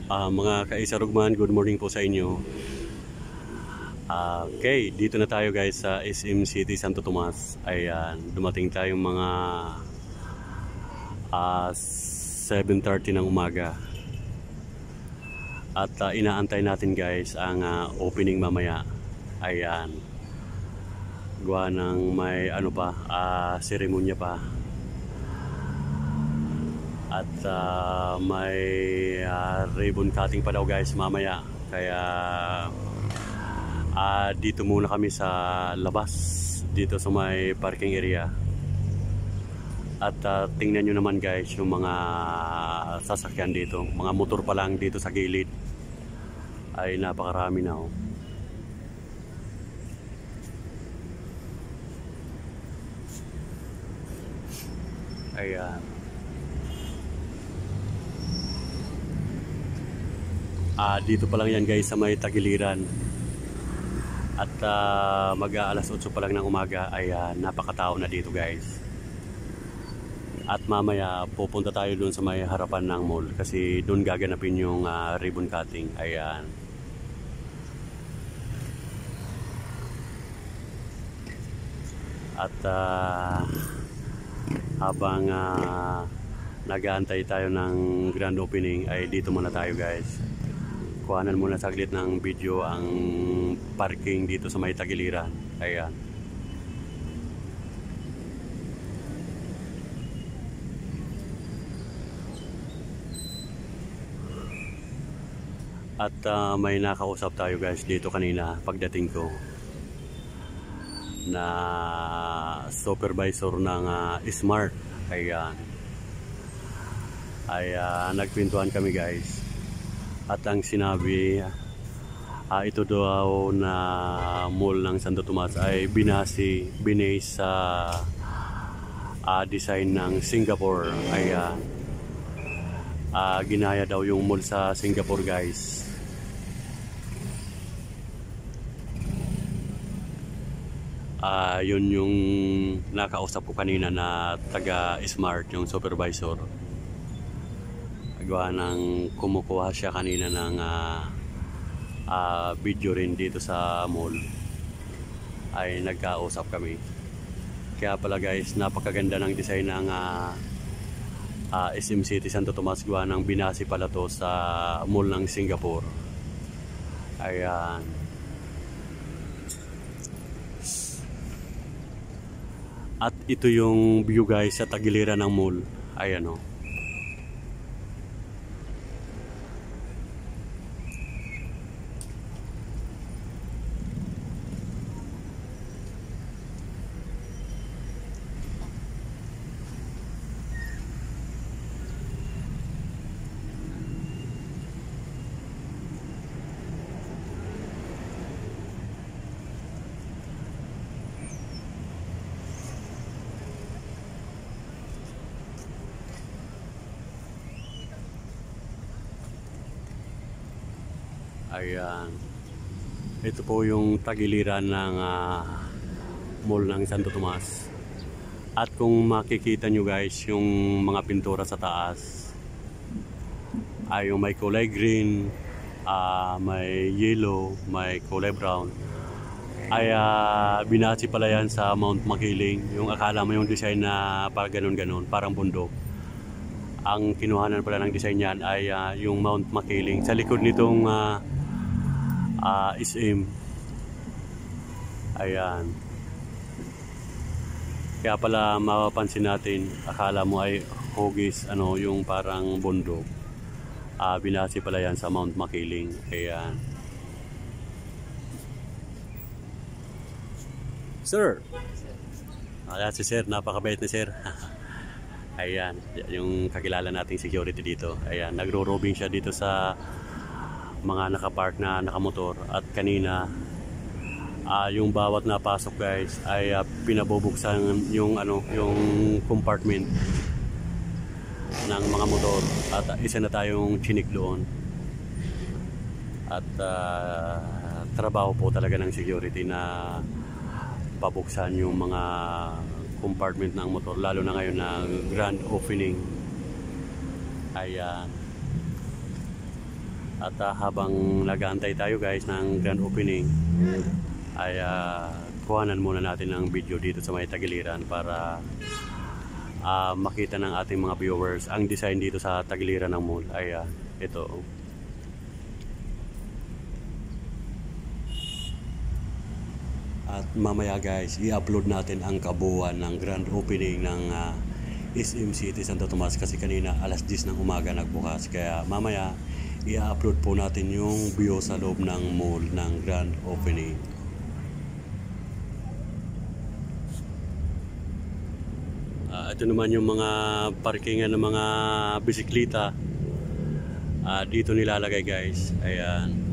Mga kaisarugman, good morning po sa inyo. Okay, dito na tayo guys sa SM City Santo Tomas. Ayan, dumating tayong mga 7:30 ng umaga. At inaantay natin guys ang opening mamaya. Ayan, gawa ng may ano pa, seremonya pa. At may ribbon cutting pa daw guys mamaya. Kaya dito muna kami sa labas, dito sa may parking area. At tingnan nyo naman guys yung mga sasakyan dito. Mga motor pa lang dito sa gilid ay napakarami na oh. Ayan. Dito pa lang yan guys sa may Tagiliran. At mag-aalas 8 pa lang ng umaga ay napakatao na dito guys. At mamaya pupunta tayo doon sa may harapan ng mall kasi doon gaganapin yung ribbon cutting. Ayan. At habang nag-aantay tayo ng grand opening ay dito muna tayo guys. Kuhanan muna saglit ng video ang parking dito sa may Tagiliran. Ayan. At may nakausap tayo guys dito kanina pagdating ko na supervisor ng Smart. Ayan. Ay nagkwentuhan kami guys. At ang sinabi, ito daw na mall ng Santo Tomas ay binase sa design ng Singapore. Ayan. Ginaya daw yung mall sa Singapore guys. Yun yung nakausap ko kanina na taga Smart, yung supervisor. Gawa ng kumukuha siya kanina ng video rin dito sa mall ay nagkausap kami. Kaya pala guys, napakaganda ng design ng SM City Santo Tomas. Gawa ng binasi pala to sa mall ng Singapore. Ayan. At ito yung view guys sa Tagiliran ng mall. Ayan o. Ayan. Ito po yung Tagiliran ng mall ng Santo Tomas. At kung makikita nyo guys yung mga pintura sa taas ay yung may kulay green, may yellow, may kulay brown, ay binasi pala yan sa Mount Makiling. Yung akala mo yung design na parang ganun-ganun, parang bundok. Ang kinuhanan pala ng design yan ay yung Mount Makiling. Sa likod nitong SM. Ayan. Kaya pala mapapansin natin, akala mo ay hugis, ano, yung parang bundok. Binasi pala yan sa Mount Makiling. Ayan. Sir! Ayan si sir, napakabait ni sir. Ayan, yung kakilala nating security dito. Ayan, nagro-robing siya dito sa mga nakapark na nakamotor. At kanina yung bawat napasok guys ay pinabubuksan yung yung compartment ng mga motor. At isa na tayong chinik doon. At trabaho po talaga ng security na pabuksan yung mga compartment ng motor, lalo na ngayon na grand opening. Ayan. At habang nag-aantay tayo guys ng grand opening, ay kuhanan muna natin ng video dito sa may Tagiliran para makita ng ating mga viewers ang design dito sa Tagiliran ng mall. Ay ito. At mamaya guys, i-upload natin ang kabuuan ng grand opening ng SM City Santo Tomas, kasi kanina alas 10 ng umaga nagbukas. Kaya mamaya i-upload po natin yung view sa loob ng mall ng grand opening. Ito naman yung mga parkingan ng mga bisikleta. Dito nilalagay guys. Ayan.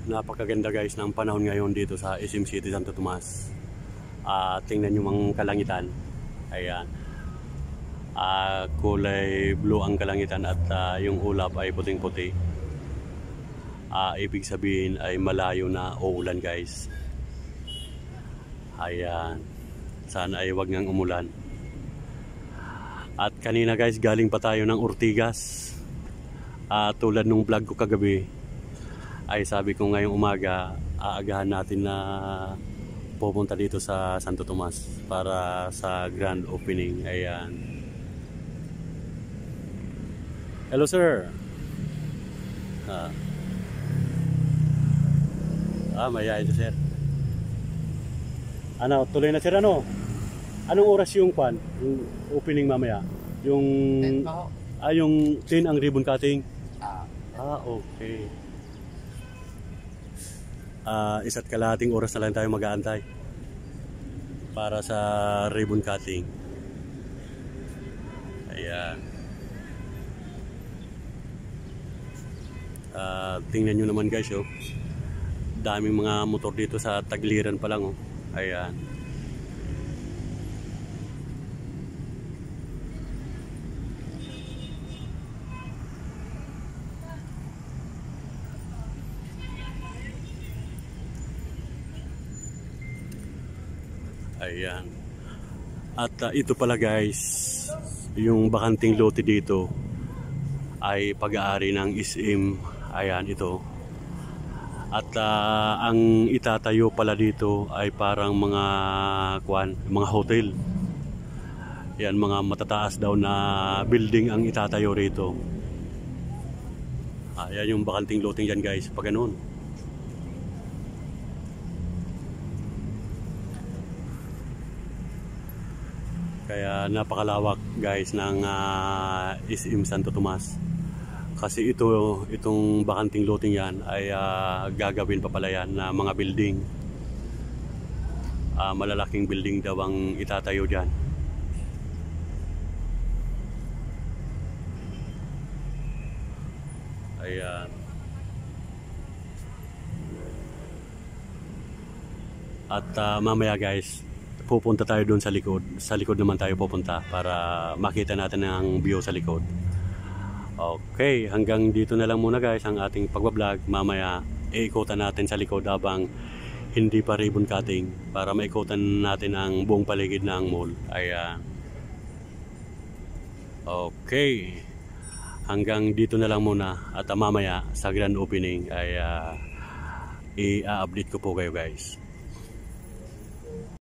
Napakaganda guys ng panahon ngayon dito sa SM City Santo Tomas. Tingnan nyo mga kalangitan. Ayan. Kulay blue ang kalangitan at yung ulap ay puting-puti. Ibig sabihin ay malayo na uulan guys. Ayan. Sana ay wag ngang umulan. At kanina guys, galing pa tayo ng Ortigas. Tulad nung vlog ko kagabi, ay sabi ko ngayong umaga aagahan natin na pupunta dito sa Santo Tomas para sa grand opening. Ayan. Hello sir. Maya ito sir. Ano, tuloy na sir, ano? Anong oras yung kwan? Yung opening mamaya? Yung 10 pa ho. yung 10 ang ribbon cutting? Okay. Isa't kalahating oras na lang tayo mag-aantay para sa ribbon cutting. Ayan. Tingnan nyo naman guys, oh. Daming mga motor dito sa Tagiliran pa lang, oh. Ayan. Ayan. At ito pala guys, yung bakanting lote dito ay pag-aari ng SM. Ayan ito. At ang itatayo pala dito ay parang mga mga hotel. Yan, mga matataas daw na building ang itatayo rito. Ayan yung bakanting lote yan guys, pag ganun. Kaya napakalawak guys ng SM Santo Tomas. Kasi itong bakanting loting yan ay gagawin pa pala yan na mga building. Malalaking building daw ang itatayo dyan. Ayan. At mamaya guys, pupunta tayo doon sa likod. Sa likod naman tayo pupunta para makita natin ang view sa likod. Okay, hanggang dito na lang muna guys ang ating pagbablog. Mamaya iikutan natin sa likod habang hindi pa ribbon cutting para maikutan natin ang buong paligid ng mall. Ayan. Okay. Hanggang dito na lang muna at mamaya sa grand opening ay i-update ko po kayo guys.